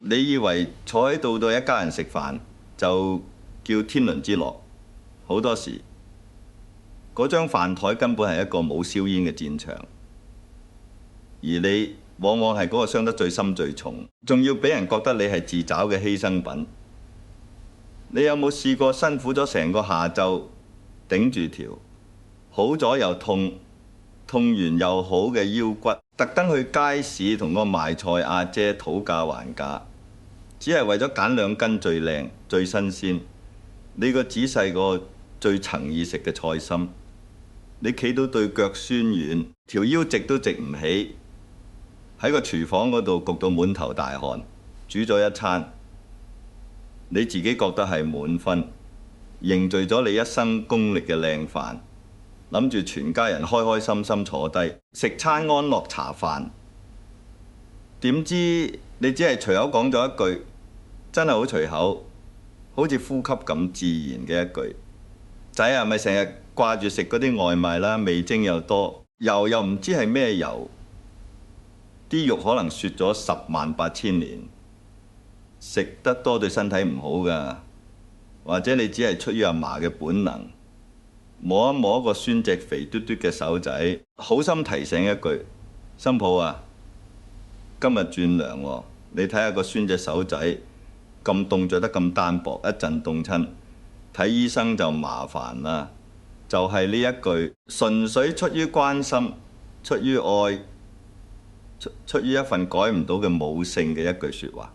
你以為坐喺度對一家人食飯就叫天倫之樂，好多時嗰張飯枱根本係一個冇硝煙嘅戰場，而你往往係嗰個傷得最深最重，仲要俾人覺得你係自找嘅犧牲品。你有冇試過辛苦咗成個下晝頂住條好咗又痛，痛完又好嘅腰骨，特登去街市同個賣菜阿姐討價還價，只係為咗揀2斤最靚最新鮮，你個仔細過最層意食嘅菜心，你企到對腳酸軟，條腰直都直唔起，喺個廚房嗰度焗到滿頭大汗，煮咗一餐，你自己覺得係滿分，凝聚咗你一生功力嘅靚飯，諗住全家人開開心心坐低食餐安樂茶飯，點知你只係隨口講咗一句，真係好隨口，好似呼吸咁自然嘅一句：仔啊，咪成日掛住食嗰啲外賣啦，味精又多，油又唔知係咩油，啲肉可能雪咗108000年，食得多對身體唔好㗎。或者你只係出於阿嫲嘅本能，摸一摸個酸隻肥嘟嘟嘅手仔，好心提醒一句：新抱啊，今日轉涼喎，你睇下個酸隻手仔咁凍，着得咁單薄，一陣凍親，睇醫生就麻煩啦。就係呢一句純粹出於關心、出於愛、出於一份改唔到嘅母性嘅一句説話。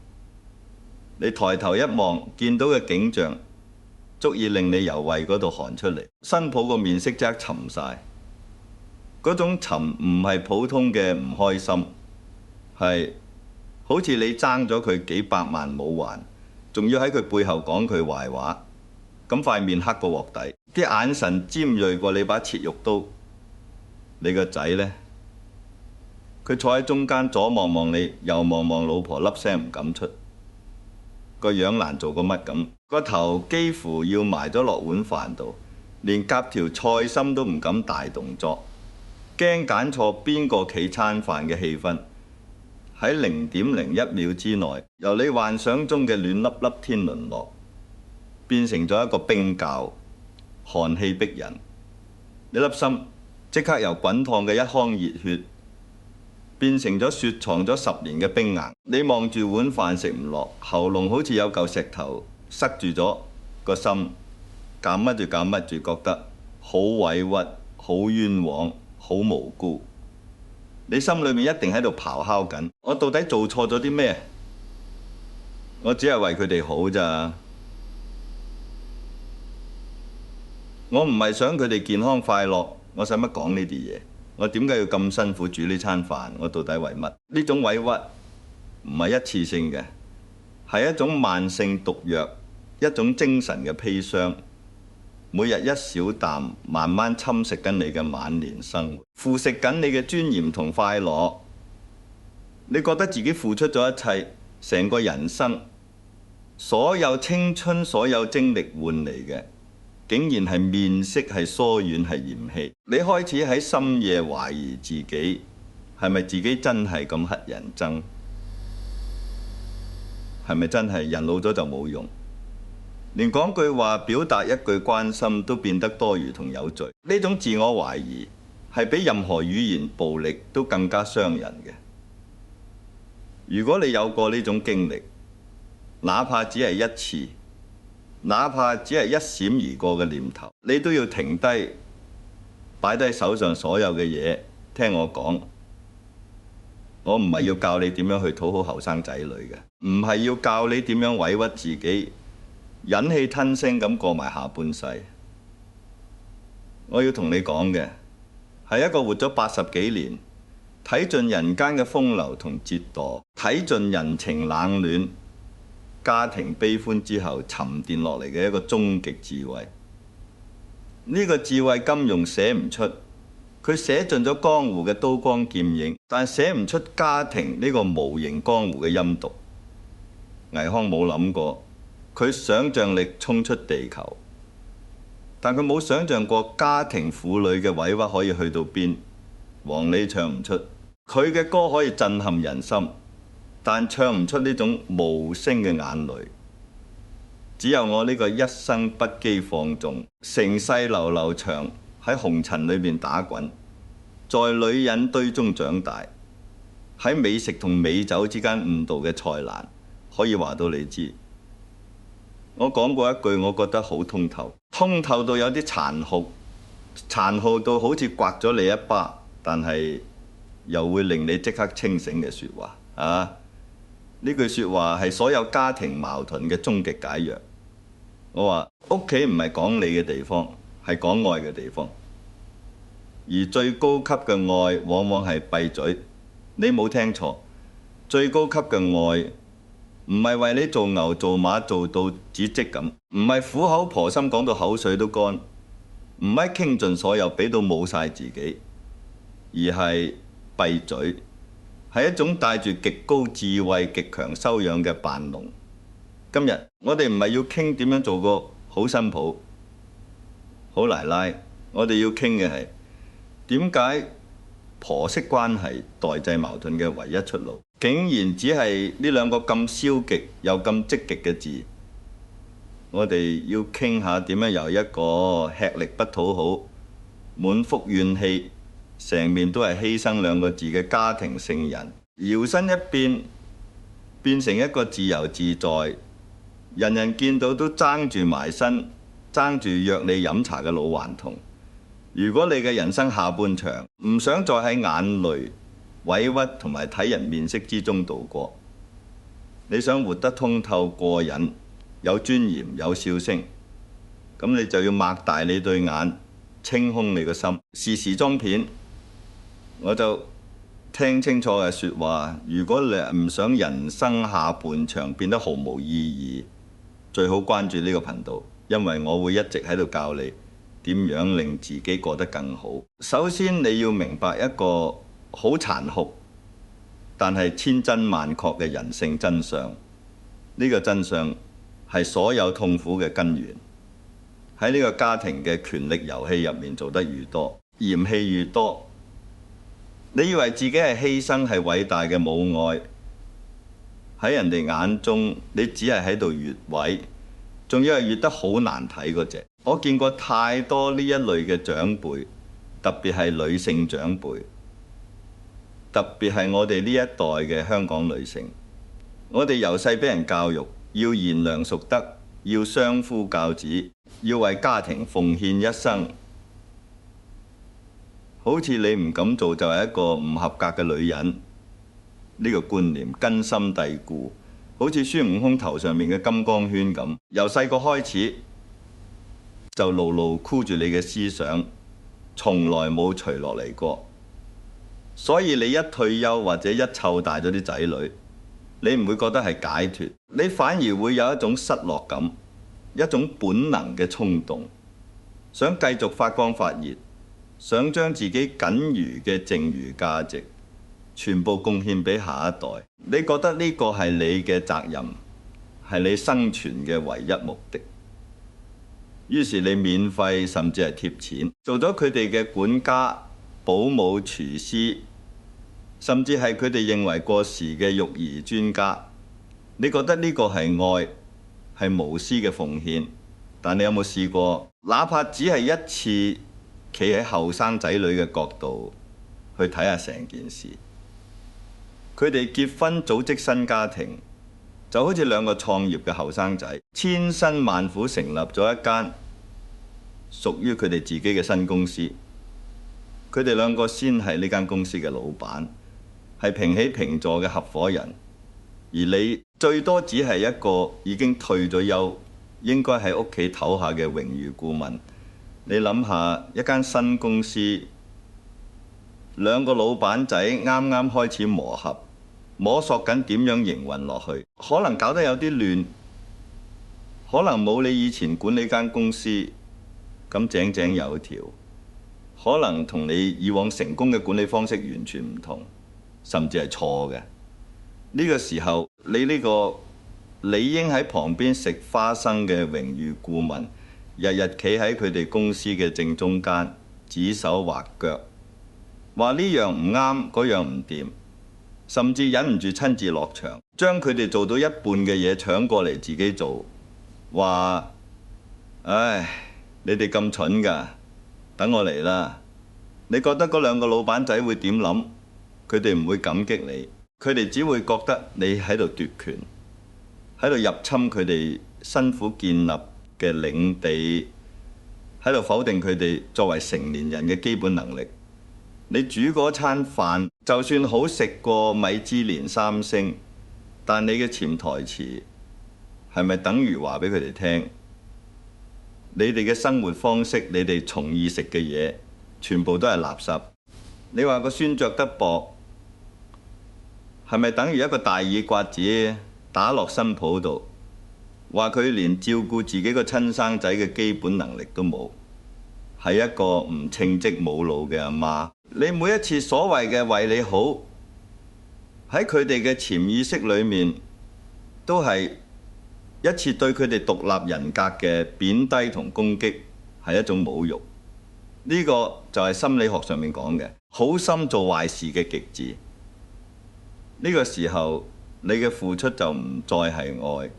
你抬頭一望，見到嘅景象足以令你由胃嗰度寒出嚟。新抱個面色即刻沉晒，嗰種沉唔係普通嘅唔開心，係好似你爭咗佢幾百萬冇還，仲要喺佢背後講佢壞話，咁塊面黑過鑊底，啲眼神尖鋭過你把切肉刀。你個仔呢？佢坐喺中間，左望望你，右望望老婆，粒聲唔敢出，個樣難做過乜咁，個頭幾乎要埋咗落碗飯度，連夾條菜心都唔敢大動作，驚揀錯邊個企餐飯嘅氣氛。喺0.01秒之內，由你幻想中嘅暖粒粒天倫樂，變成咗一個冰窖，寒氣逼人。你粒心即刻由滾燙嘅一腔熱血，變成咗雪藏咗10年嘅冰硬。你望住碗飯食唔落，喉嚨好似有嚿石頭塞住咗個心，夾乜住夾乜住，覺得好委屈、好冤枉、好無辜。你心裏面一定喺度咆哮緊：我到底做錯咗啲咩？我只係為佢哋好咋。我唔係想佢哋健康快樂，我使乜講呢啲嘢？我點解要咁辛苦煮呢餐飯？我到底為乜？呢種委屈唔係一次性嘅，係一種慢性毒藥，一種精神嘅砒霜。每日一小啖，慢慢侵蝕緊你嘅晚年生活，腐蝕緊你嘅尊嚴同快樂。你覺得自己付出咗一切，成個人生，所有青春、所有精力換嚟嘅，竟然係面色係疏遠、係嫌棄。你開始喺深夜懷疑自己，係咪自己真係咁乞人憎？係咪真係人老咗就冇用？連講句話、表達一句關心都變得多餘同有罪。呢種自我懷疑係比任何語言暴力都更加傷人嘅。如果你有過呢種經歷，哪怕只係一次，哪怕只係一閃而過嘅念頭，你都要停低，擺低手上所有嘅嘢，聽我講。我唔係要教你點樣去討好後生仔女嘅，唔係要教你點樣委屈自己，忍氣吞聲咁過埋下半世。我要同你講嘅係一個活咗80幾年，睇盡人間嘅風流同折墮，睇盡人情冷暖、家庭悲歡之後沉澱落嚟嘅一個終極智慧。呢個智慧金庸寫唔出，佢寫盡咗江湖嘅刀光劍影，但寫唔出家庭呢個無形江湖嘅陰毒。倪匡冇諗過，佢想像力衝出地球，但佢冇想像過家庭婦女嘅委屈可以去到邊。黃你唱唔出，佢嘅歌可以震撼人心，但唱唔出呢種無聲嘅眼淚。只有我呢個一生不羈放縱，成世流流長喺紅塵裏面打滾，在女人堆中長大，喺美食同美酒之間誤導嘅蔡瀾，可以話到你知。我講過一句，我覺得好通透，通透到有啲殘酷，殘酷到好似刮咗你一巴，但係又會令你即刻清醒嘅説話啊！呢句説話係所有家庭矛盾嘅終極解藥。我話屋企唔係講你嘅地方，係講愛嘅地方。而最高級嘅愛往往係閉嘴。你冇聽錯，最高級嘅愛唔係為你做牛做馬做到紙積咁，唔係苦口婆心講到口水都乾，唔係傾盡所有俾到冇晒自己，而係閉嘴，係一種帶住極高智慧、極強修養嘅扮聾。今日我哋唔係要傾點樣做個好新抱、好奶奶，我哋要傾嘅係點解婆媳關係代際矛盾嘅唯一出路，竟然只係呢兩個咁消極又咁積極嘅字。我哋要傾下點樣由一個吃力不討好、滿腹怨氣、成面都係犧牲兩個字嘅家庭聖人，搖身一變成一個自由自在，人人見到都爭住埋身、爭住約你飲茶嘅老頑童。如果你嘅人生下半場唔想再喺眼淚、委屈同埋睇人面色之中度過，你想活得通透過癮、有尊嚴、有笑聲，咁你就要擘大你對眼，清空你個心。時時裝片，我就聽清楚嘅説話。如果你唔想人生下半場變得毫無意義，最好關注呢個頻道，因為我會一直喺度教你點樣令自己過得更好。首先你要明白一個好殘酷但係千真萬確嘅人性真相。呢個真相係所有痛苦嘅根源。喺呢個家庭嘅權力遊戲入面做得越多，嫌棄越多，你以為自己係犧牲係偉大嘅母愛，喺人哋眼中你只係喺度越位，仲要係越得好難睇嗰隻。我見過太多呢一類嘅長輩，特別係女性長輩，特別係我哋呢一代嘅香港女性。我哋由細俾人教育要賢良淑德，要相夫教子，要為家庭奉獻一生。好似你唔敢做就係一個唔合格嘅女人，呢個觀念根深蒂固，好似孫悟空頭上面嘅金剛圈咁，由細個開始就牢牢箍住你嘅思想，從來冇除落嚟過。所以你一退休或者一湊大咗啲仔女，你唔會覺得係解脫，你反而會有一種失落感，一種本能嘅衝動，想繼續發光發熱，想將自己僅餘嘅剩餘價值全部貢獻俾下一代。你覺得呢個係你嘅責任，係你生存嘅唯一目的。於是你免費甚至係貼錢，做咗佢哋嘅管家、保姆、廚師，甚至係佢哋認為過時嘅育兒專家。你覺得呢個係愛，係無私嘅奉獻。但你有冇試過，哪怕只係一次企喺後生仔女嘅角度去睇下成件事？佢哋結婚組織新家庭，就好似兩個創業嘅後生仔，千辛萬苦成立咗一間屬於佢哋自己嘅新公司。佢哋兩個先係呢間公司嘅老闆，係平起平坐嘅合夥人，而你最多只係一個已經退咗休，應該喺屋企唞下嘅榮譽顧問。你諗下，一間新公司，兩個老闆仔啱啱開始磨合，摸索緊點樣營運落去，可能搞得有啲亂，可能冇你以前管理間公司咁井井有條，可能同你以往成功嘅管理方式完全唔同，甚至係錯嘅。呢個時候，你呢個理應喺旁邊食花生嘅榮譽顧問，日日企喺佢哋公司嘅正中間，指手畫腳，話呢樣唔啱，嗰樣唔掂。甚至忍唔住親自落場，將佢哋做到一半嘅嘢搶過嚟自己做，話：唉，你哋咁蠢㗎，等我嚟啦！你覺得嗰兩個老闆仔會點諗？佢哋唔會感激你，佢哋只會覺得你喺度奪權，喺度入侵佢哋辛苦建立嘅領地，喺度否定佢哋作為成年人嘅基本能力。你煮嗰餐飯，就算好食過米芝蓮3星，但你嘅潛台詞係咪等於話俾佢哋聽？你哋嘅生活方式，你哋從意食嘅嘢，全部都係垃圾。你話個孫着得薄，係咪等於一個大耳刮子打落新抱度？話佢連照顧自己個親生仔嘅基本能力都冇，係一個唔稱職冇腦嘅阿媽。你每一次所謂嘅為你好，喺佢哋嘅潛意識裏面，都係一次對佢哋獨立人格嘅貶低同攻擊，係一種侮辱。呢個就係心理學上面講嘅好心做壞事嘅極致。呢個時候，你嘅付出就唔再係愛，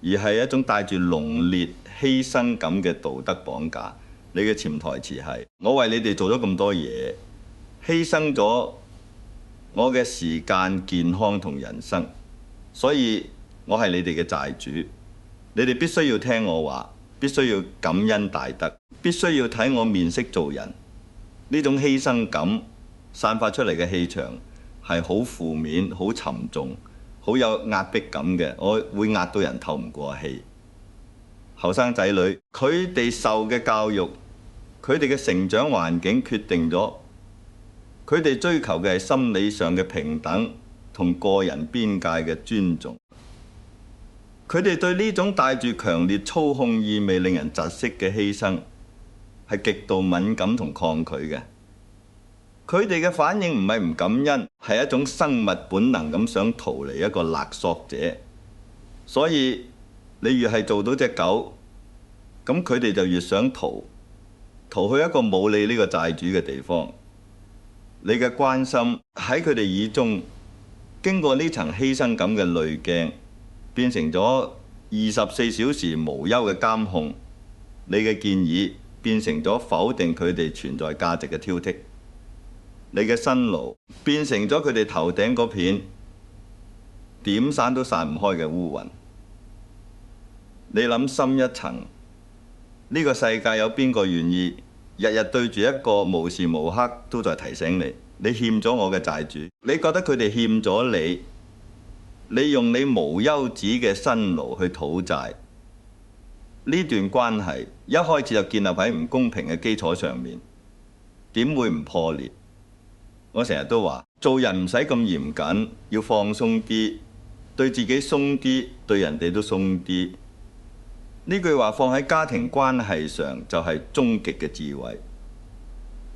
而係一種帶住濃烈犧牲感嘅道德綁架。你嘅潛台詞係：我為你哋做咗咁多嘢，犧牲咗我嘅時間、健康同人生，所以我係你哋嘅債主。你哋必須要聽我話，必須要感恩大德，必須要睇我面色做人。呢種犧牲感散發出嚟嘅氣場係好負面、好沉重、好有壓迫感嘅，我會壓到人透唔過氣。後生仔女，佢哋受嘅教育，佢哋嘅成長環境決定咗，佢哋追求嘅係心理上嘅平等同個人邊界嘅尊重。佢哋對呢種帶住強烈操控意味、令人窒息嘅犧牲係極度敏感同抗拒嘅。佢哋嘅反應唔係唔感恩，係一種生物本能咁想逃離一個勒索者。所以你越係做到隻狗，咁佢哋就越想逃去一個冇你呢個債主嘅地方。你嘅關心喺佢哋耳中，經過呢層犧牲感嘅濾鏡，變成咗24小時無憂嘅監控。你嘅建議變成咗否定佢哋存在價值嘅挑剔。你嘅辛勞變成咗佢哋頭頂嗰片點散都散唔開嘅烏雲。你諗深一層，呢個世界有邊個願意日日對住一個無時無刻都在提醒你，你欠咗我嘅債主？你覺得佢哋欠咗你，你用你無休止嘅辛勞去討債。呢段關係一開始就建立喺唔公平嘅基礎上面，點會唔破裂？我成日都話，做人唔使咁嚴謹，要放鬆啲，對自己鬆啲，對人哋都鬆啲。呢句話放喺家庭關係上就係終極嘅智慧。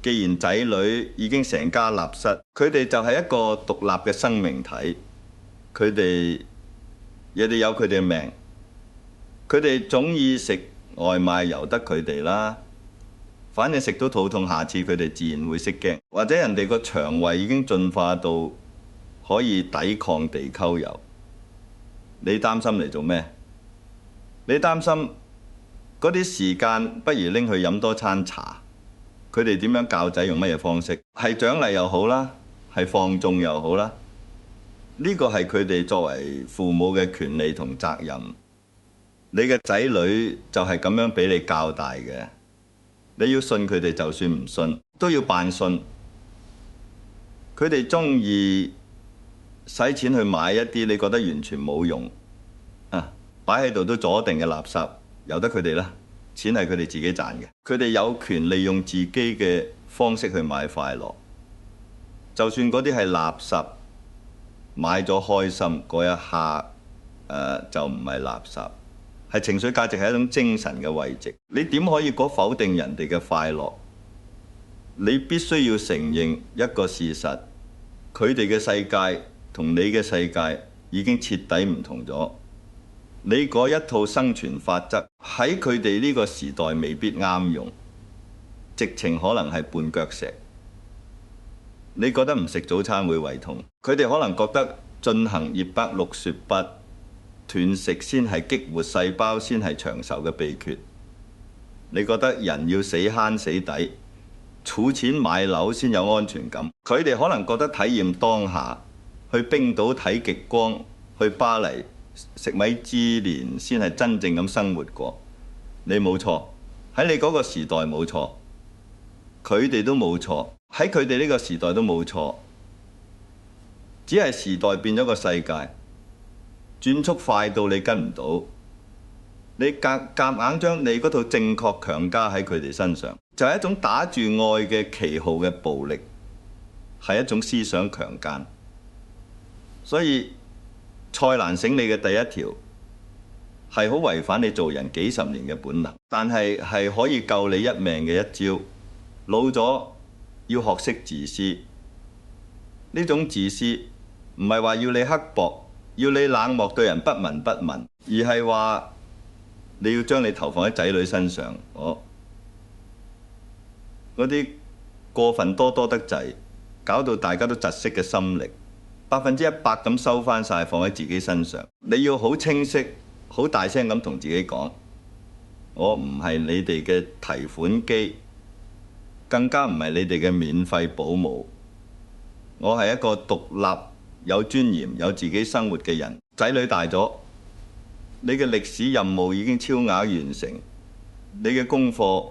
既然仔女已經成家立室，佢哋就係一個獨立嘅生命體，佢哋有佢哋嘅命，佢哋總以食外賣由得佢哋啦。反正食到肚痛，下次佢哋自然會識驚，或者人哋個腸胃已經進化到可以抵抗地溝油。你擔心嚟做咩？你擔心嗰啲時間，不如拎去飲多餐茶。佢哋點樣教仔，用乜嘢方式？係獎勵又好啦，係放縱又好啦。呢個係佢哋作為父母嘅權利同責任。你嘅仔女就係咁樣俾你教大嘅。你要信佢哋，就算唔信都要扮信。佢哋中意使錢去買一啲你覺得完全冇用擺喺度都阻定嘅垃圾，由得佢哋啦。錢係佢哋自己賺嘅，佢哋有權利用自己嘅方式去買快樂。就算嗰啲係垃圾，買咗開心嗰一刻，就唔係垃圾，係情緒價值，係一種精神嘅慰藉。你點可以否定人哋嘅快樂？你必須要承認一個事實，佢哋嘅世界同你嘅世界已經徹底唔同咗。你嗰一套生存法則喺佢哋呢個時代未必啱用，直情可能係絆腳石。你覺得唔食早餐會胃痛，佢哋可能覺得進行葉白綠雪拔斷食先係激活細胞，先係長壽嘅秘訣。你覺得人要死慳死抵，儲錢買樓先有安全感。佢哋可能覺得體驗當下，去冰島睇極光，去巴黎食米芝蓮先係真正咁生活過。你冇錯，喺你嗰個時代冇錯，佢哋都冇錯，喺佢哋呢個時代都冇錯，只係時代變咗個世界，轉速快到你跟唔到，你夾硬將你嗰套正確強加喺佢哋身上，就係一種打住愛嘅旗號嘅暴力，係一種思想強姦。所以蔡瀾醒你嘅第一條係好違反你做人幾十年嘅本能，但係可以救你一命嘅一招。老咗要學識自私，呢種自私唔係話要你刻薄，要你冷漠對人不聞不問，而係話你要將你投放喺仔女身上。嗰啲過分多得滯，搞到大家都窒息嘅心力，100%咁收返晒放喺自己身上。你要好清晰、好大聲咁同自己講：我唔係你哋嘅提款機，更加唔係你哋嘅免費保姆。我係一個獨立、有尊嚴、有自己生活嘅人。仔女大咗，你嘅歷史任務已經超額完成，你嘅功課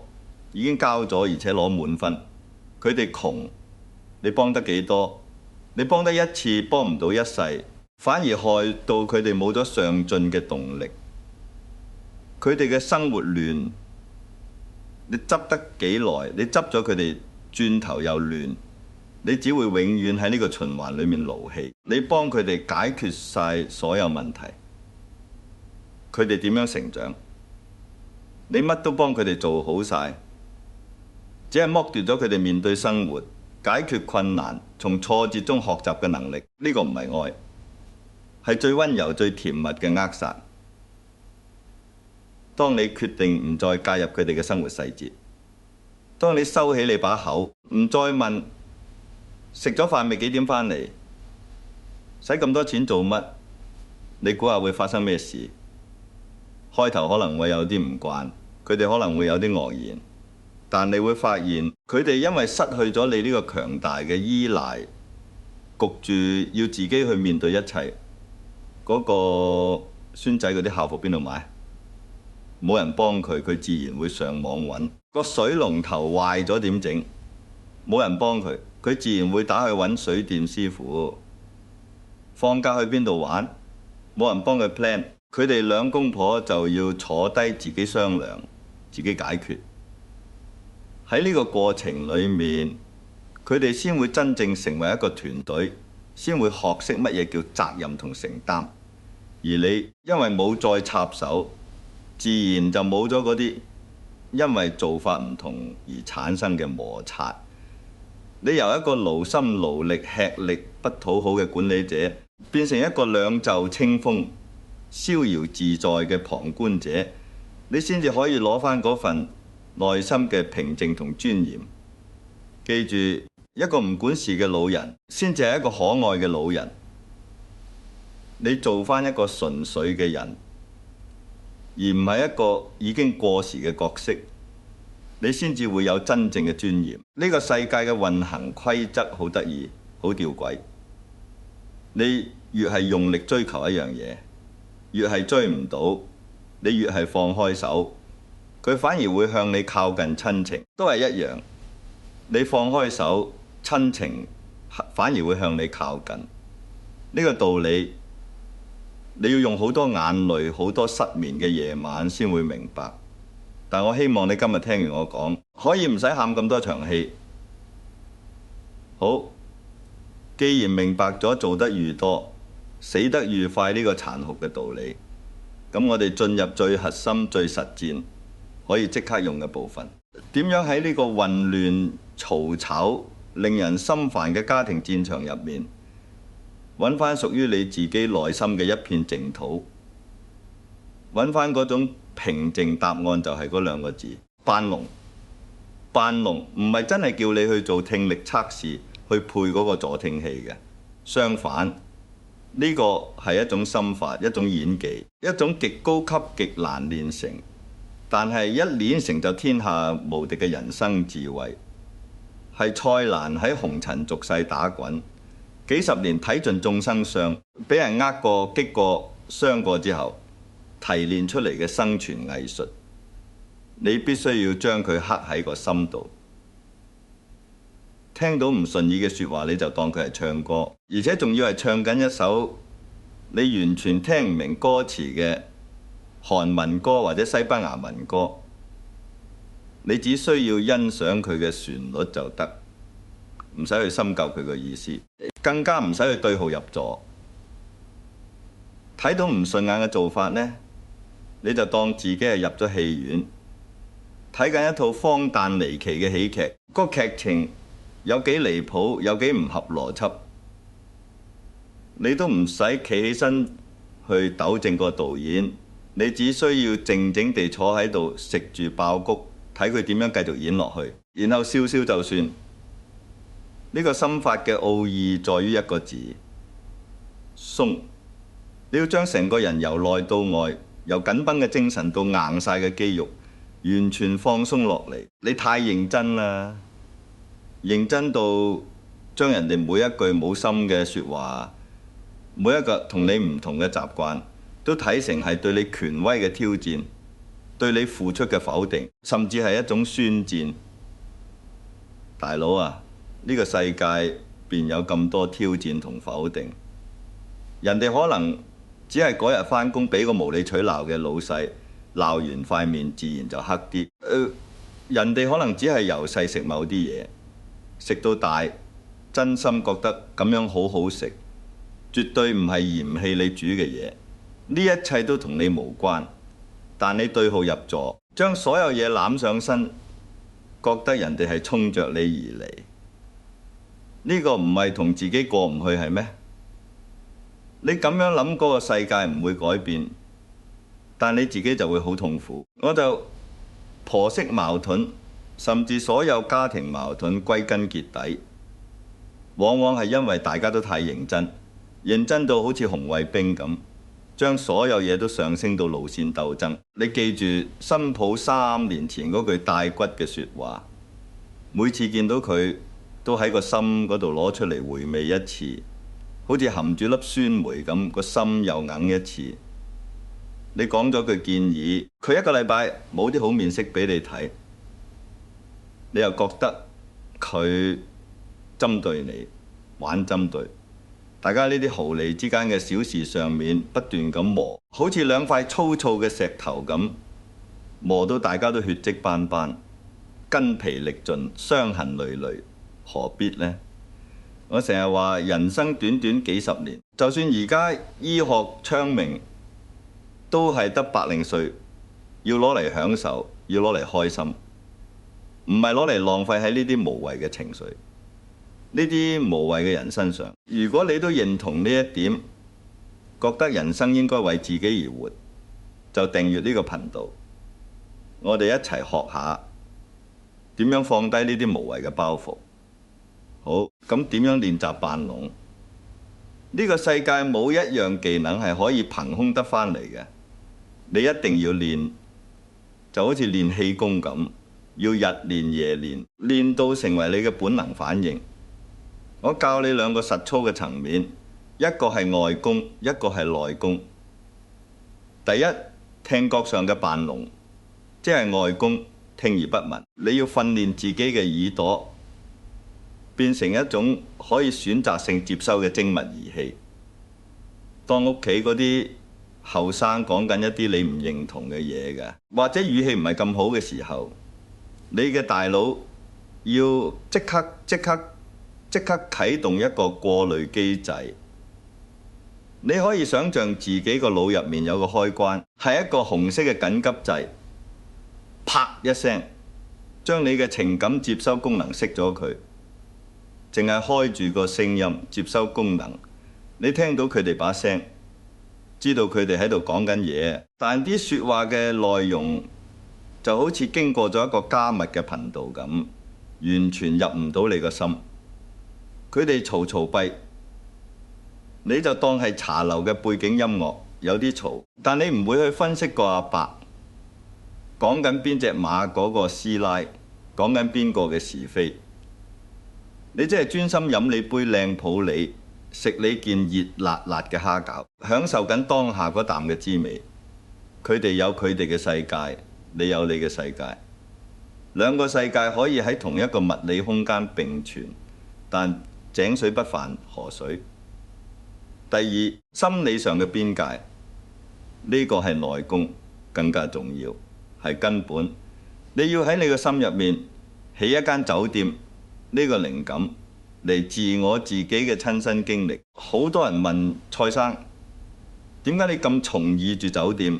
已經交咗，而且攞滿分。佢哋窮，你幫得幾多？你幫得一次，幫唔到一世，反而害到佢哋冇咗上進嘅動力。佢哋嘅生活亂，你執得幾耐？你執咗佢哋，轉頭又亂，你只會永遠喺呢個循環裡面勞氣。你幫佢哋解決晒所有問題，佢哋點樣成長？你乜都幫佢哋做好晒，只係剝奪咗佢哋面對生活、解決困難、從挫折中學習嘅能力。呢個唔係愛，係最溫柔、最甜蜜嘅扼殺。當你決定唔再介入佢哋嘅生活細節，當你收起你把口，唔再問食咗飯未、幾點返嚟、使咁多錢做乜，你估下會發生咩事？開頭可能會有啲唔慣，佢哋可能會有啲愕然，但你會發現佢哋因為失去咗你呢個強大嘅依賴，焗住要自己去面對一切。嗰個孫仔嗰啲校服邊度買？冇人幫佢，佢自然會上網揾。個水龍頭壞咗點整？冇人幫佢，佢自然會打去揾水電師傅。放假去邊度玩？冇人幫佢 plan， 佢哋兩公婆就要坐低自己商量，自己解決。喺呢個過程裡面，佢哋先會真正成為一個團隊，先會學識乜嘢叫責任同承擔。而你因為冇再插手，自然就冇咗嗰啲因為做法唔同而產生嘅摩擦。你由一個勞心勞力、吃力不討好嘅管理者，變成一個兩袖清風、逍遙自在嘅旁觀者，你先至可以攞返嗰份內心嘅平靜同尊嚴。記住，一個唔管事嘅老人，先至係一個可愛嘅老人。你做返一個純粹嘅人，而唔係一個已經過時嘅角色，你先至會有真正嘅尊嚴。呢個世界嘅運行規則好得意，好吊詭。你越係用力追求一樣嘢，越係追唔到，你越係放開手，佢反而會向你靠近。親情都係一樣，你放開手，親情反而會向你靠近。呢個道理，你要用好多眼淚、好多失眠嘅夜晚先會明白。但我希望你今日聽完我講，可以唔使喊咁多場戲。好，既然明白咗做得愈多，死得愈快呢個殘酷嘅道理，咁我哋進入最核心、最實戰，可以即刻用嘅部分。點樣喺呢個混亂、嘈吵、令人心煩嘅家庭戰場入面，揾返屬於你自己內心嘅一片淨土，揾返嗰種平靜。答案就係嗰兩個字：扮聾。扮聾唔係真係叫你去做聽力測試，去配嗰個助聽器嘅。相反，呢個係一種心法，一種演技，一種極高級、極難練成，但係一練成就天下無敵嘅人生智慧。係蔡瀾喺紅塵俗世打滾幾十年，睇盡眾生相，俾人呃過、激過、傷過之後提煉出嚟嘅生存藝術。你必須要將佢刻喺個心度。聽到唔順耳嘅説話，你就當佢係唱歌，而且仲要係唱緊一首你完全聽唔明歌詞嘅韓文歌或者西班牙文歌。你只需要欣賞佢嘅旋律就得，唔使去深究佢嘅意思，更加唔使去對號入座。睇到唔順眼嘅做法呢，你就當自己係入咗戲院，睇緊一套荒誕離奇嘅喜劇，個劇情有幾離譜，有幾唔合邏輯，你都唔使企起身去糾正個導演，你只需要靜靜地坐喺度食住爆谷，睇佢點樣繼續演落去，然後笑笑就算。呢個心法嘅奧義在於一個字：鬆。你要將成個人由內到外，由緊繃嘅精神到硬晒嘅肌肉，完全放鬆落嚟。你太認真啦，認真到將人哋每一句冇心嘅説話，每一個同你唔同嘅習慣，都睇成係對你權威嘅挑戰，對你付出嘅否定，甚至係一種宣戰。大佬啊，呢個世界邊有咁多挑戰同否定？人哋可能只係嗰日返工俾個無理取鬧嘅老細鬧完塊面，自然就黑啲。人哋可能只係由細食某啲嘢，食到大，真心覺得咁樣好好食，絕對唔係嫌棄你煮嘅嘢。呢一切都同你無關，但你對號入座，將所有嘢攬上身，覺得人哋係衝着你而嚟。呢個唔係同自己過唔去係咩？你咁樣諗，嗰個世界唔會改變，但你自己就會好痛苦。我就婆媳矛盾，甚至所有家庭矛盾歸根結底，往往係因為大家都太認真，認真到好似紅衛兵咁，將所有嘢都上升到路線鬥爭。你記住新抱3年前嗰句帶骨嘅説話，每次見到佢都喺個心嗰度攞出嚟回味一次，好似含住粒酸梅咁，個心又硬一次。你講咗句建議，佢1個禮拜冇啲好面色俾你睇，你又覺得佢針對你，玩針對。大家呢啲毫厘之間嘅小事上面不斷咁磨，好似2塊粗糙嘅石頭咁，磨到大家都血跡斑斑，筋疲力盡，傷痕累累，何必呢？我成日話人生短短幾十年，就算而家醫學昌明，都係得百零歲，要攞嚟享受，要攞嚟開心，唔係攞嚟浪費喺呢啲無謂嘅情緒，呢啲無謂嘅人身上。如果你都認同呢一點，覺得人生應該為自己而活，就訂閱呢個頻道，我哋一齊學下點樣放低呢啲無謂嘅包袱。好，咁點樣練習扮聾？呢個世界冇一樣技能係可以憑空得返嚟嘅，你一定要練，就好似練氣功咁，要日練夜練，練到成為你嘅本能反應。我教你2個實操嘅層面，一個係外功，一個係內功。第一，聽覺上嘅扮聾，即係外功，聽而不聞。你要訓練自己嘅耳朵，變成一種可以選擇性接收嘅精密儀器。當屋企嗰啲後生講緊一啲你唔認同嘅嘢嘅，或者語氣唔係咁好嘅時候，你嘅大腦要即刻啟動一個過濾機制。你可以想像自己個腦入面有個開關，係一個紅色嘅緊急掣，啪一聲將你嘅情感接收功能熄咗佢，淨係開住個聲音接收功能。你聽到佢哋把聲，知道佢哋喺度講緊嘢，但啲説話嘅內容就好似經過咗一個加密嘅頻道咁，完全入唔到你個心。佢哋嘈嘈閉，你就當係茶樓嘅背景音樂，有啲嘈，但你唔會去分析個阿伯講緊邊隻馬嗰個師奶，講緊邊個嘅是非。你只係專心飲你杯靚普洱，食你件熱辣辣嘅蝦餃，享受緊當下嗰啖嘅滋味。佢哋有佢哋嘅世界，你有你嘅世界，兩個世界可以喺同一個物理空間並存，但井水不犯河水。第二，心理上嘅邊界，呢個係內功更加重要，係根本。你要喺你個心入面起一間酒店，呢個靈感嚟自我自己嘅親身經歷。好多人問蔡生，點解你咁從意住酒店？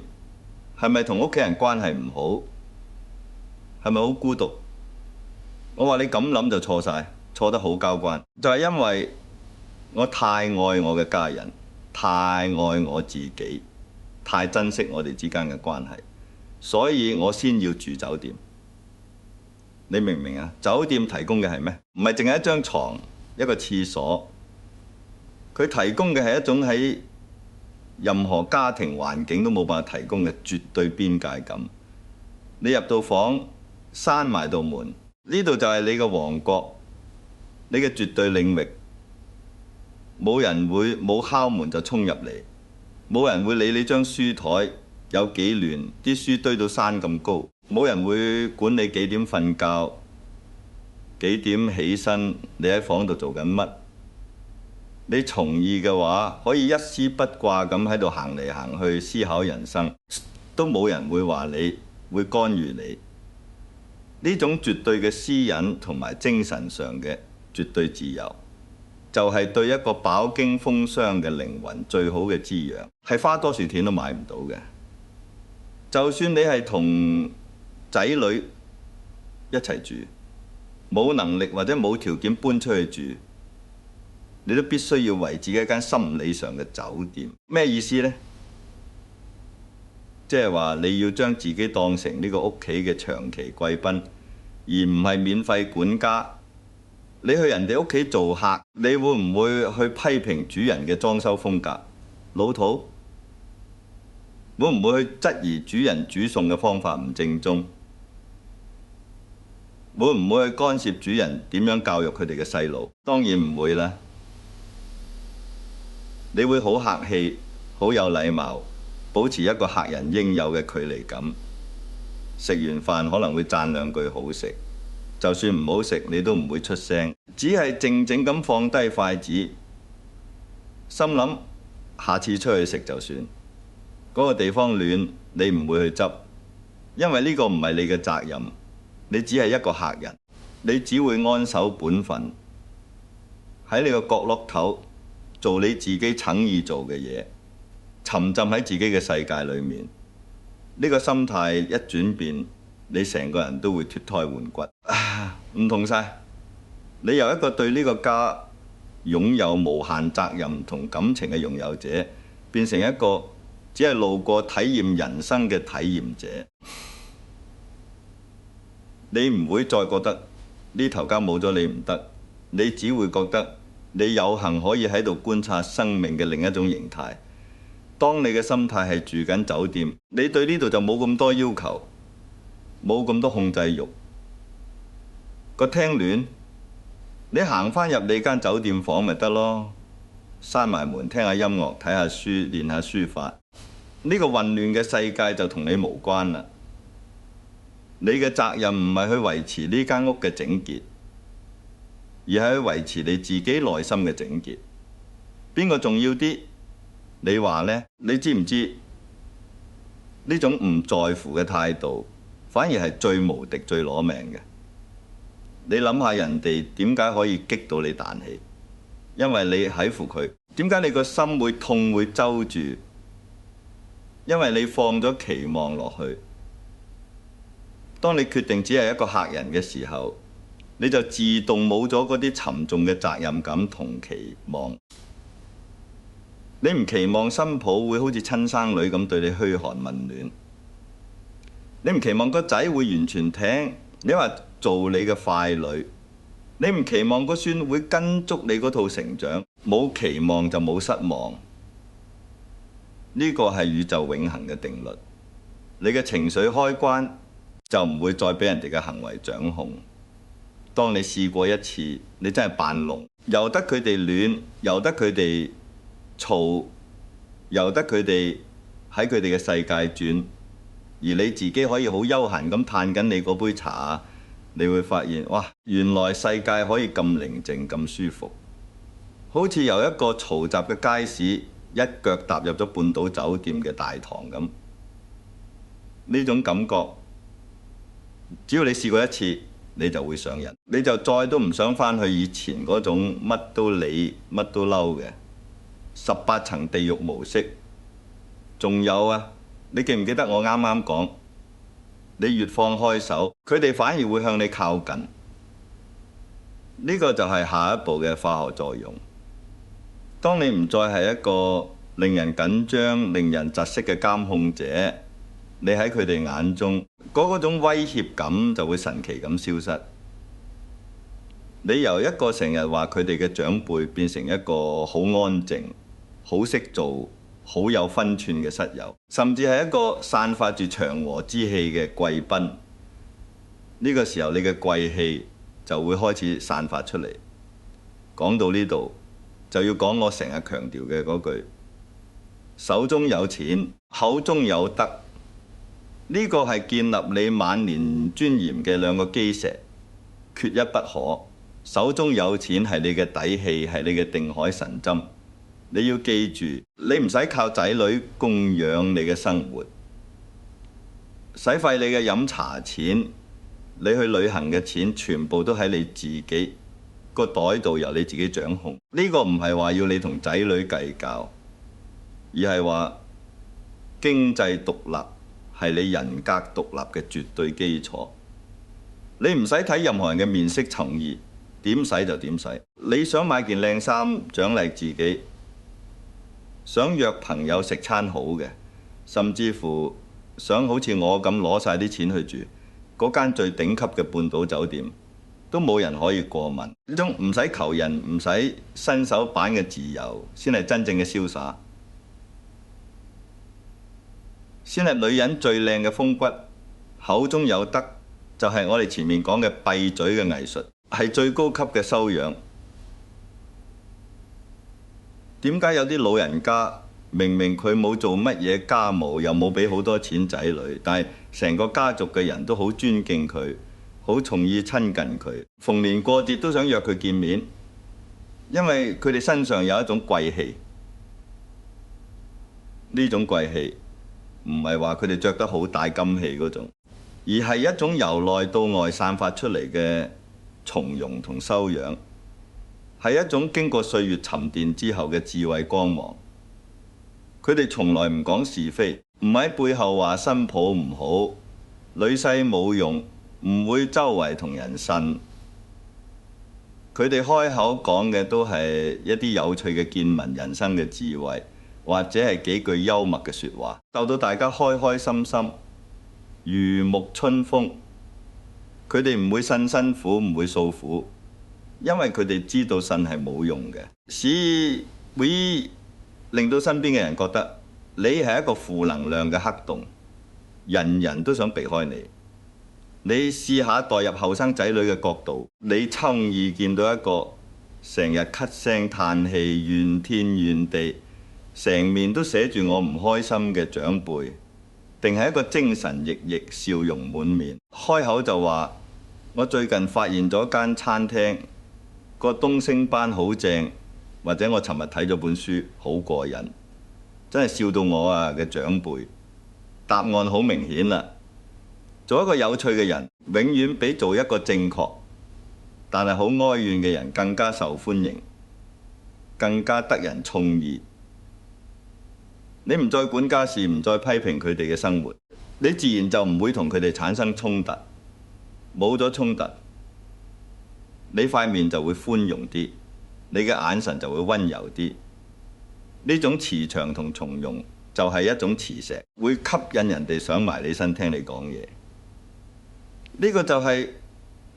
係咪同屋企人關係唔好？係咪好孤獨？我話你咁諗就錯晒，錯得好交關。就係因為我太愛我嘅家人，太愛我自己，太珍惜我哋之間嘅關係，所以我先要住酒店。你明唔明啊？酒店提供嘅係咩？唔係淨係一張床、一個廁所，佢提供嘅係一種喺任何家庭環境都冇辦法提供嘅絕對邊界感。你入到房，閂埋道門，呢度就係你嘅王國，你嘅絕對領域。冇人會冇敲門就衝入嚟，冇人會理你張書枱有幾亂，啲書堆到山咁高。冇人會管你幾點瞓覺，幾點起身，你喺房度做緊乜？你從意嘅話，可以一絲不掛咁喺度行嚟行去思考人生，都冇人會話你，會干預你。呢種絕對嘅私隱同埋精神上嘅絕對自由，就係對一個飽經風霜嘅靈魂最好嘅滋養，係花多少錢都買唔到嘅。就算你係同仔女一齊住，冇能力或者冇條件搬出去住，你都必須要為自己一間心理上嘅酒店。咩意思呢？即係話你要將自己當成呢個屋企嘅長期貴賓，而唔係免費管家。你去人哋屋企做客，你會唔會去批評主人嘅裝修風格老土？會唔會去質疑主人煮餸嘅方法唔正宗？會唔會去干涉主人點樣教育佢哋嘅細路？當然唔會啦。你會好客氣，好有禮貌，保持一個客人應有嘅距離感。食完飯可能會讚兩句好食，就算唔好食，你都唔會出聲，只係靜靜咁放低筷子，心諗下次出去食就算。嗰個地方暖，你唔會去執，因為呢個唔係你嘅責任。你只係一個客人，你只會安守本分，喺你個角落頭做你自己誠意做嘅嘢，沉浸喺自己嘅世界裏面。呢個心態一轉變，你成個人都會脫胎換骨，唔同晒。你由一個對呢個家擁有無限責任同感情嘅擁有者，變成一個只係路過體驗人生嘅體驗者。你唔會再覺得呢頭家冇咗你唔得，你只會覺得你有幸可以喺度觀察生命嘅另一種形態。當你嘅心態係住緊酒店，你對呢度就冇咁多要求，冇咁多控制欲。個廳暖，你行返入你間酒店房咪得咯，閂埋門，聽下音樂，睇下書，練下書法。呢個混亂嘅世界就同你無關啦。你嘅責任唔係去維持呢間屋嘅整潔，而係去維持你自己內心嘅整潔。邊個重要啲？你話呢？你知唔知呢種唔在乎嘅態度，反而係最無敵、最攞命嘅？你諗下人哋點解可以激到你彈起？因為你喺乎佢。點解你個心會痛、會揪住？因為你放咗期望落去。當你決定只係一個客人嘅時候，你就自動冇咗嗰啲沉重嘅責任感同期望。你唔期望新抱會好似親生女咁對你噓寒問暖，你唔期望個仔會完全聽你話做你嘅傀儡，你唔期望個孫會跟足你嗰套成長，冇期望就冇失望。呢個係宇宙永恆嘅定律。你嘅情緒開關就唔會再俾人哋嘅行為掌控。當你試過一次，你真係扮聾，由得佢哋亂，由得佢哋嘈，由得佢哋喺佢哋嘅世界轉，而你自己可以好悠閒咁嘆緊你嗰杯茶，你會發現，哇，原來世界可以咁寧靜咁舒服，好似由一個嘈雜嘅街市一腳踏入咗半島酒店嘅大堂咁。呢種感覺，只要你試過一次，你就會上癮，你就再都唔想返去以前嗰種乜都理、乜都嬲嘅18層地獄模式。仲有啊，你記唔記得我啱啱講，你越放開手，佢哋反而會向你靠近。呢個就係下一步嘅化學作用。當你唔再係一個令人緊張、令人窒息嘅監控者，你喺佢哋眼中嗰種威脅感就會神奇咁消失。你由一個成日話佢哋嘅長輩變成一個好安靜、好識做、好有分寸嘅室友，甚至係一個散發住祥和之氣嘅貴賓。呢個時候你嘅貴氣就會開始散發出嚟。講到呢度就要講我成日強調嘅嗰句：手中有錢，口中有德。呢個係建立你晚年尊嚴嘅兩個基石，缺一不可。手中有錢係你嘅底氣，係你嘅定海神針。你要記住，你唔使靠仔女供養你嘅生活，使費你嘅飲茶錢，你去旅行嘅錢，全部都喺你自己個袋度，由你自己掌控。呢個唔係話要你同仔女計較，而係話經濟獨立係你人格獨立嘅絕對基礎。你唔使睇任何人嘅面色誠意，點使就點使。你想買件靚衫獎勵自己，想約朋友食餐好嘅，甚至乎想好似我咁攞晒啲錢去住嗰間最頂級嘅半島酒店，都冇人可以過問。呢種唔使求人、唔使伸手板嘅自由，先係真正嘅瀟灑，先係女人最靚嘅風骨。口中有德，就係我哋前面講嘅閉嘴嘅藝術，係最高級嘅修養。點解有啲老人家明明佢冇做乜嘢家務，又冇俾好多錢仔女，但係成個家族嘅人都好尊敬佢，好從意親近佢，逢年過節都想約佢見面，因為佢哋身上有一種貴氣。呢種貴氣唔係話佢哋着得好大金器嗰種，而係一種由內到外散發出嚟嘅從容同修養，係一種經過歲月沉澱之後嘅智慧光芒。佢哋從來唔講是非，唔喺背後話新抱唔好，女婿冇用，唔會周圍同人呻。佢哋開口講嘅都係一啲有趣嘅見聞人生嘅智慧，或者係幾句幽默嘅説話，逗到大家開開心心，如沐春風。佢哋唔會呻辛苦，唔會訴苦，因為佢哋知道呻係冇用嘅，使會令到身邊嘅人覺得你係一個負能量嘅黑洞，人人都想避開你。你試下代入後生仔女嘅角度，你親耳見到一個成日咳聲嘆氣、怨天怨地，成面都寫住我唔開心嘅長輩，定係一個精神奕奕、笑容滿面，開口就話我最近發現咗間餐廳，個東星斑好正，或者我尋日睇咗本書好過癮，真係笑到我啊嘅長輩。答案好明顯啦，做一個有趣嘅人，永遠比做一個正確但係好哀怨嘅人更加受歡迎，更加得人寵意。你唔再管家事，唔再批評佢哋嘅生活，你自然就唔會同佢哋產生衝突。冇咗衝突，你塊面就會寬容啲，你嘅眼神就會溫柔啲。呢種慈祥同從容就係一種磁石，會吸引人哋上埋你身聽你講嘢。呢個就係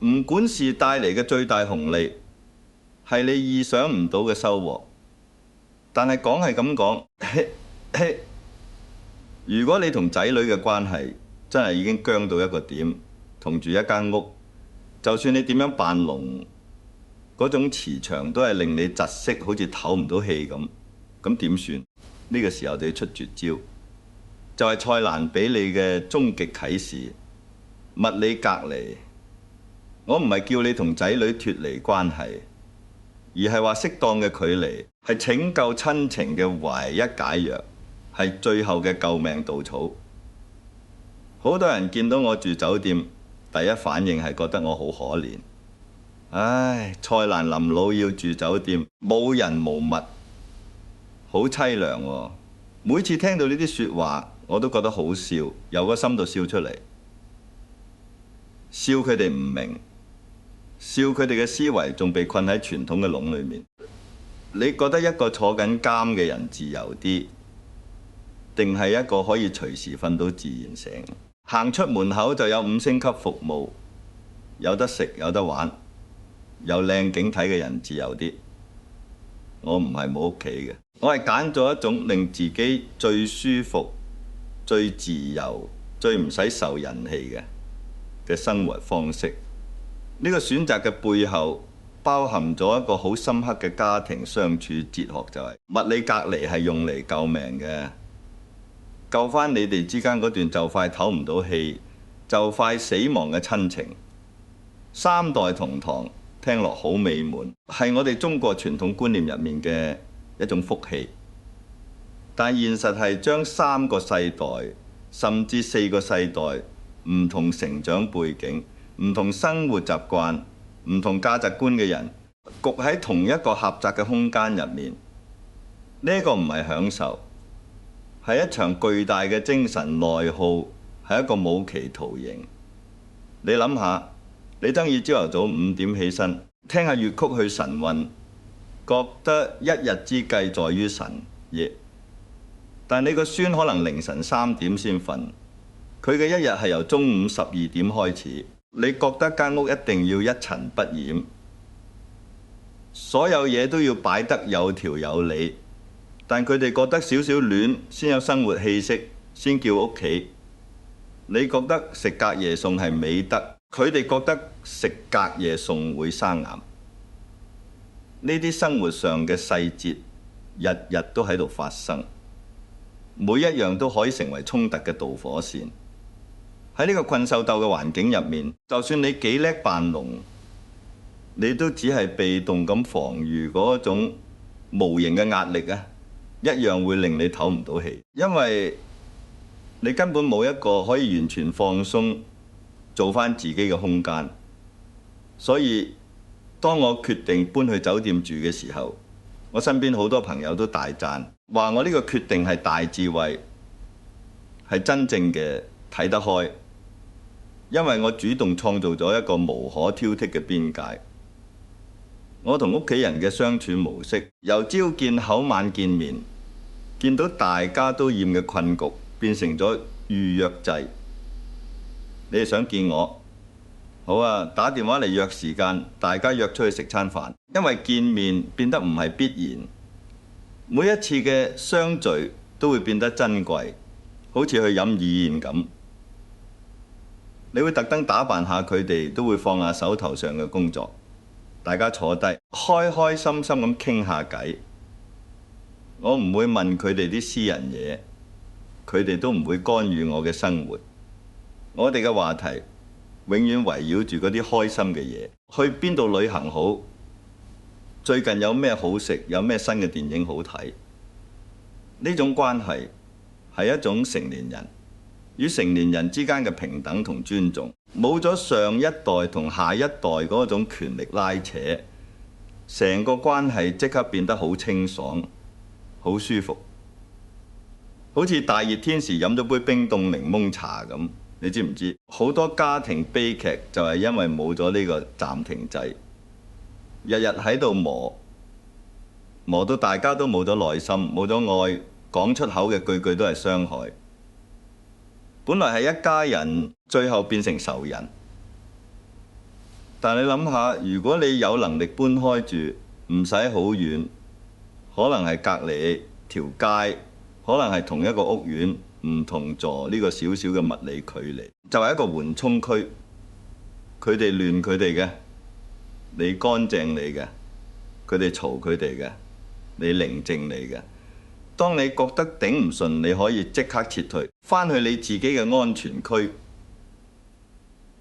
唔管事帶嚟嘅最大紅利，係你意想唔到嘅收穫。但係講係咁講，如果你同仔女嘅關係真係已經僵到一個點，同住一間屋，就算你點樣扮聾，嗰種磁場都係令你窒息，好似唞唔到氣咁。咁點算？呢個時候就要出絕招，就係蔡瀾俾你嘅終極啟示：物理隔離。我唔係叫你同仔女脫離關係，而係話適當嘅距離係拯救親情嘅唯一解藥，係最後嘅救命稻草。好多人見到我住酒店，第一反應係覺得我好可憐。唉，蔡瀾臨老要住酒店，冇人無物，好凄涼喎。每次聽到呢啲説話，我都覺得好笑，由個心度笑出嚟，笑佢哋唔明，笑佢哋嘅思維仲被困喺傳統嘅籠裏面。你覺得一個坐緊監嘅人自由啲，定係一個可以隨時瞓到自然醒？行出門口就有5星級服務，有得食有得玩，有靚景睇嘅人自由啲。我唔係冇屋企嘅，我係揀咗一種令自己最舒服、最自由、最唔使受人氣嘅生活方式。呢個選擇嘅背後包含咗一個好深刻嘅家庭相處哲學，就係物理隔離係用嚟救命嘅，救翻你哋之間嗰段就快唞唔到氣、就快死亡嘅親情。3代同堂聽落好美滿，係我哋中國傳統觀念入面嘅一種福氣。但現實係將3個世代甚至4個世代唔同成長背景、唔同生活習慣、唔同價值觀嘅人焗喺同一個狹窄嘅空間入面。呢個唔係享受，係一場巨大嘅精神內耗，係一個冇期徒刑。你諗下，李登義朝頭早5點起身，聽下粵曲去晨運，覺得一日之計在於晨夜。但你個孫可能凌晨3點先瞓，佢嘅一日係由中午12點開始。你覺得間屋一定要一塵不染，所有嘢都要擺得有條有理，但佢哋覺得少少亂先有生活氣息，先叫屋企。你覺得食隔夜餸係美德，佢哋覺得食隔夜餸會生癌。呢啲生活上嘅細節，日日都喺度發生，每一樣都可以成為衝突嘅導火線。喺呢個困獸鬥嘅環境入面，就算你幾叻扮聾，你都只係被動咁防禦嗰種無形嘅壓力啊，一樣會令你唞唔到氣，因為你根本冇一個可以完全放鬆做返自己嘅空間。所以當我決定搬去酒店住嘅時候，我身邊好多朋友都大讚，話我呢個決定係大智慧，係真正嘅睇得開。因為我主動創造咗一個無可挑剔嘅邊界。我同屋企人嘅相處模式，由朝見口晚見面，見到大家都厭嘅困局，變成咗預約制。你哋想見我？好啊，打電話嚟約時間，大家約出去食餐飯。因為見面變得唔係必然，每一次嘅相聚都會變得珍貴，好似去飲意宴咁。你會特登打扮下佢哋，都會放下手頭上嘅工作，大家坐低，開開心心咁傾下偈。我唔會問佢哋啲私人嘢，佢哋都唔會干預我嘅生活。我哋嘅話題永遠圍繞住嗰啲開心嘅嘢。去邊度旅行好？最近有咩好食？有咩新嘅電影好睇？呢種關係係一種成年人與成年人之間嘅平等同尊重，冇咗上一代同下一代嗰種權力拉扯，成個關係即刻變得好清爽、好舒服，好似大熱天時飲咗杯冰凍檸檬茶咁。你知唔知好多家庭悲劇就係因為冇咗呢個暫停制，日日喺度磨到大家都冇咗耐心、冇咗愛，講出口嘅句句都係傷害。本來係一家人，最後變成仇人。但你諗下，如果你有能力搬開住，唔使好遠，可能係隔離條街，可能係同一個屋苑，唔同座呢個小小嘅物理距離，就係一個緩衝區。佢哋亂佢哋嘅，你乾淨你嘅；佢哋嘈佢哋嘅，你寧靜你嘅。當你覺得頂唔順，你可以即刻撤退，返去你自己嘅安全區，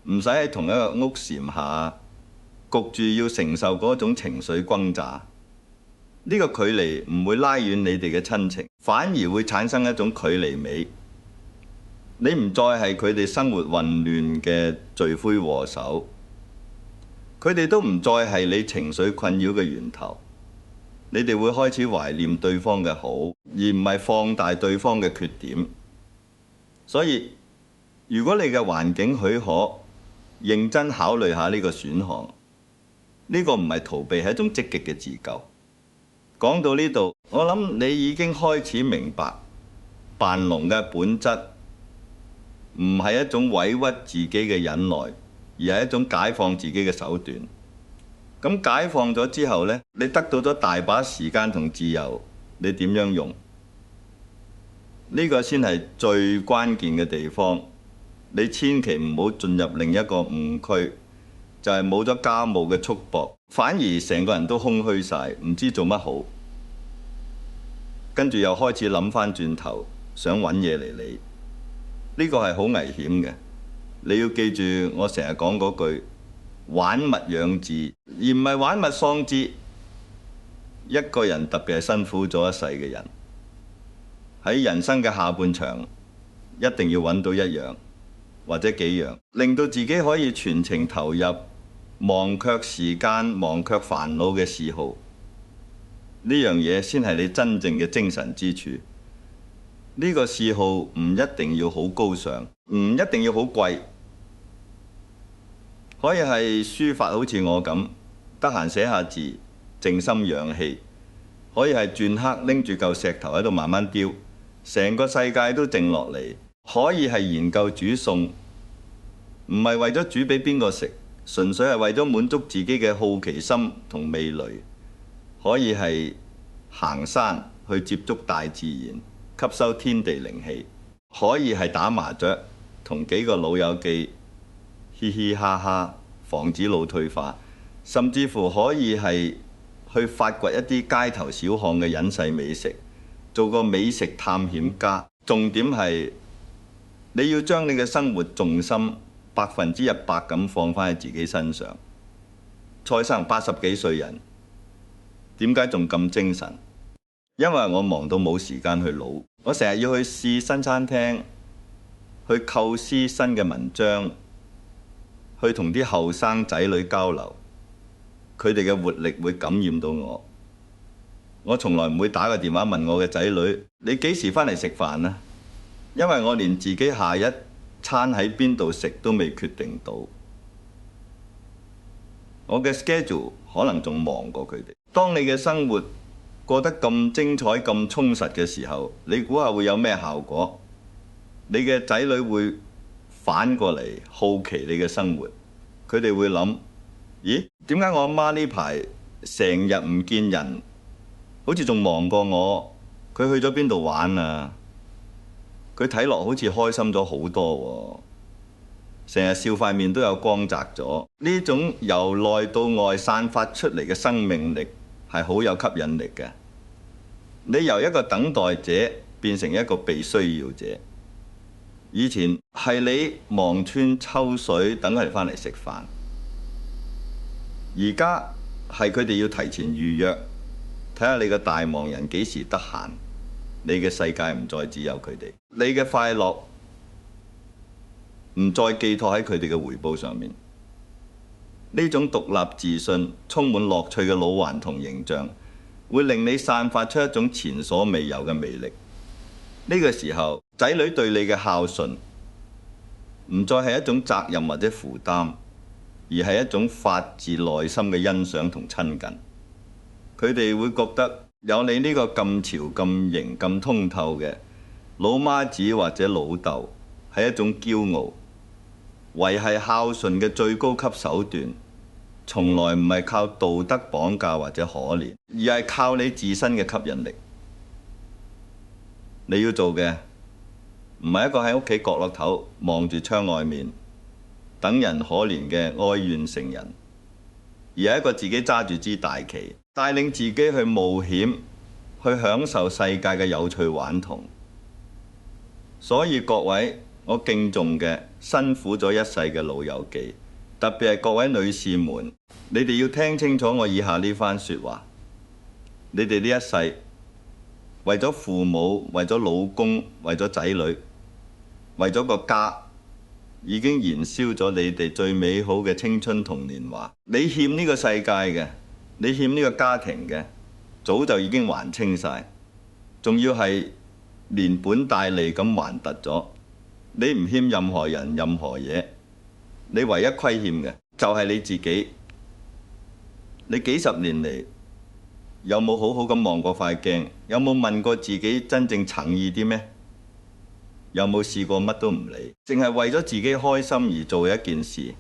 唔使喺同一個屋檐下焗住要承受嗰種情緒轟炸。呢個距離唔會拉遠你哋嘅親情，反而會產生一種距離美。你唔再係佢哋生活混亂嘅罪魁禍首，佢哋都唔再係你情緒困擾嘅源頭。你哋會開始懷念對方嘅好，而唔係放大對方嘅缺點。所以，如果你嘅環境許可，認真考慮下呢個選項。呢個唔係逃避，係一種積極嘅自救。講到呢度，我諗你已經開始明白扮聾嘅本質唔係一種委屈自己嘅忍耐，而係一種解放自己嘅手段。咁解放咗之後呢，你得到咗大把時間同自由，你點樣用？呢個先係最關鍵嘅地方。你千祈唔好進入另一個誤區，就係冇咗家務嘅束縛，反而成個人都空虛晒，唔知做乜好。跟住又開始諗返轉頭，想揾嘢嚟理。呢個係好危險嘅。你要記住我成日講嗰句，玩物養志，而唔係玩物喪志。一個人特別係辛苦咗一世嘅人，喺人生嘅下半場，一定要揾到一樣或者幾樣，令到自己可以全程投入，忘卻時間、忘卻煩惱嘅嗜好。呢樣嘢先係你真正嘅精神支柱。呢個嗜好唔一定要好高尚，唔一定要好貴，可以係書法，好似我咁，得閒寫下字，靜心養氣；可以係篆刻，拎住嚿石頭喺度慢慢雕，成個世界都靜落嚟；可以係研究煮餸，唔係為咗煮俾邊個食，純粹係為咗滿足自己嘅好奇心同味蕾；可以係行山去接觸大自然，吸收天地靈氣；可以係打麻雀，同幾個老友記嘻嘻哈哈，防止腦退化；甚至乎可以係去發掘一啲街頭小巷嘅隱世美食，做個美食探險家。重點係你要將你嘅生活重心100%咁放返喺自己身上。蔡生80幾歲人，點解仲咁精神？因為我忙到冇時間去腦，我成日要去試新餐廳，去構思新嘅文章，去同啲後生仔女交流，佢哋嘅活力會感染到我。我從來唔會打個電話問我嘅仔女，你幾時返嚟食飯啊？因為我連自己下一餐喺邊度食都未決定到。我嘅 schedule 可能仲忙過佢哋。當你嘅生活過得咁精彩、咁充實嘅時候，你估下會有咩效果？你嘅仔女會反過嚟好奇你嘅生活，佢哋會諗：咦，點解我阿媽呢排成日唔見人，好似仲忙過我？佢去咗邊度玩啊？佢睇落好似開心咗好多喎，成日笑塊面都有光澤咗。呢種由內到外散發出嚟嘅生命力係好有吸引力嘅。你由一個等待者變成一個被需要者。以前係你望穿秋水等佢哋返嚟食飯，而家係佢哋要提前預約，睇下你個大忙人幾時得閒。你嘅世界唔再只有佢哋，你嘅快樂唔再寄託喺佢哋嘅回報上面。呢種獨立自信、充滿樂趣嘅老頑童形象，會令你散發出一種前所未有嘅魅力。呢個時候，仔女對你嘅孝順唔再係一種責任或者負擔，而係一種發自內心嘅欣賞同親近。佢哋會覺得有你呢個咁潮、咁型、咁通透嘅老媽子或者老豆係一種驕傲，維繫孝順嘅最高級手段從來唔係靠道德綁架或者可憐，而係靠你自身嘅吸引力。你要做嘅唔係一個喺屋企角落頭望住窗外面等人可憐嘅哀怨成人，而係一個自己揸住支大旗，帶領自己去冒險，去享受世界嘅有趣頑童。所以各位，我敬重嘅辛苦咗一世嘅老友記，特別係各位女士們，你哋要聽清楚我以下呢番說話。你哋呢一世為咗父母，為咗老公，為咗仔女，為咗個家，已經燃燒咗你哋最美好嘅青春同年華。你欠呢個世界嘅，你欠呢個家庭嘅，早就已經還清晒，仲要係連本帶利咁還突咗。你唔欠任何人任何嘢，你唯一虧欠嘅就係你自己。你幾十年嚟有冇好好咁望過塊鏡？有冇問過自己真正誠意啲咩？有冇試過乜都唔理，淨係為咗自己開心而做一件事？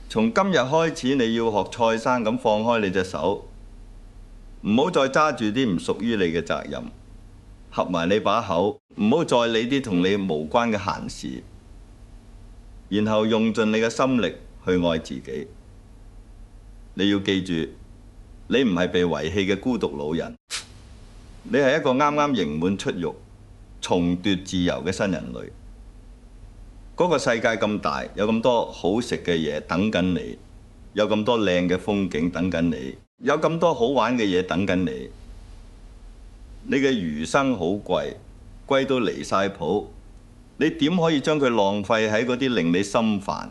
從今日開始，你要學蔡生咁放開你隻手，唔好再揸住啲唔屬於你嘅責任，合埋你把口，唔好再理啲同你無關嘅閒事，然後用盡你嘅心力去愛自己。你要記住，你唔係被遺棄嘅孤獨老人，你係一個啱啱刑滿出獄、重奪自由嘅新人類。嗰個世界咁大，有咁多好食嘅嘢等緊你，有咁多靚嘅風景等緊你，有咁多好玩嘅嘢等緊你。你嘅餘生好貴，貴到離晒譜，你點可以將佢浪費喺嗰啲令你心煩、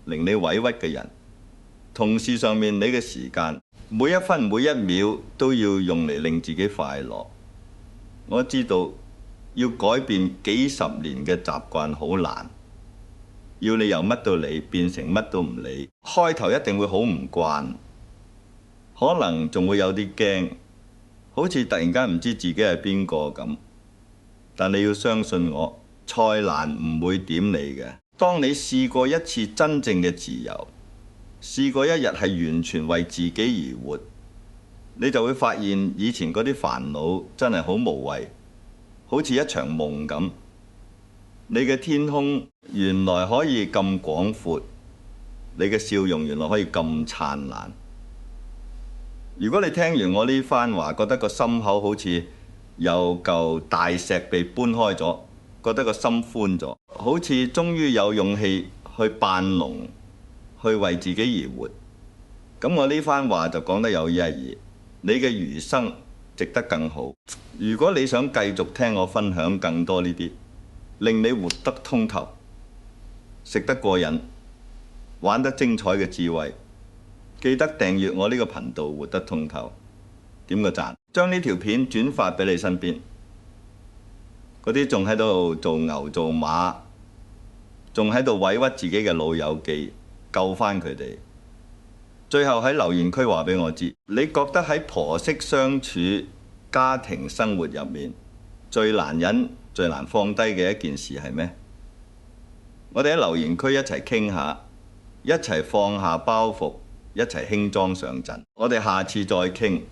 令你委屈嘅人同事上面？你嘅時間每一分每一秒都要用嚟令自己快樂。我知道要改變幾十年嘅習慣好難，要你由乜都理變成乜都唔理，開頭一定會好唔慣，可能仲會有啲驚，好似突然間唔知自己係邊個咁。但你要相信我，蔡瀾唔會點你嘅。當你試過一次真正嘅自由，試過一日係完全為自己而活，你就會發現以前嗰啲煩惱真係好無謂，好似一場夢咁。你嘅天空原來可以咁廣闊，你嘅笑容原來可以咁燦爛。如果你聽完我呢番話，覺得個心口好似有嚿大石被搬開咗，覺得個心寬咗，好似終於有勇氣去扮龍，去為自己而活，咁我呢番話就講得有意義。你嘅餘生值得更好。如果你想繼續聽我分享更多呢啲令你活得通透、食得過癮、玩得精彩嘅智慧，記得訂閱我呢個頻道活得通透，點個讚，將呢條片轉發俾你身邊嗰啲仲喺度做牛做馬，仲喺度委屈自己嘅老友記，救返佢哋。最後喺留言區話俾我知，你覺得喺婆媳相處、家庭生活入面最難忍、最難放低嘅一件事係咩？我哋喺留言區一齊傾下，一齊放下包袱，一齊輕裝上陣。我哋下次再傾。